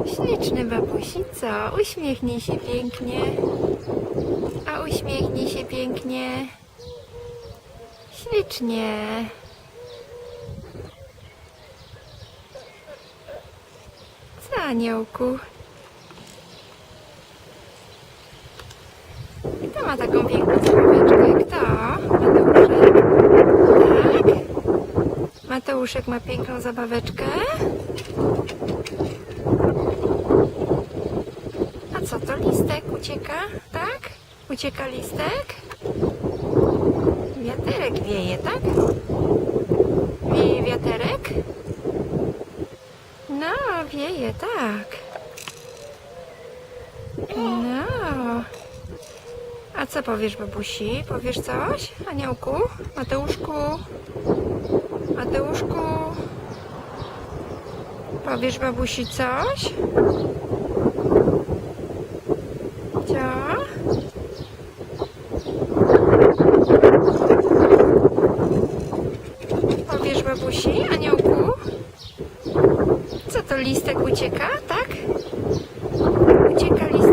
Śliczny babusi, co? Uśmiechnij się pięknie. A uśmiechnij się pięknie. Ślicznie. Co, aniołku? Kto ma taką piękną zabaweczkę? Kto? Mateuszek? Tak? Mateuszek ma piękną zabaweczkę? A co to? Listek ucieka? Tak? Ucieka listek? Wiaterek wieje, tak? Wieje wiaterek? No, wieje, tak. No. A co powiesz, babusi? Powiesz coś? Aniołku? Mateuszku? Mateuszku? Powiesz babusi coś? Co? Powiesz babusi, aniołku? Co to listek ucieka?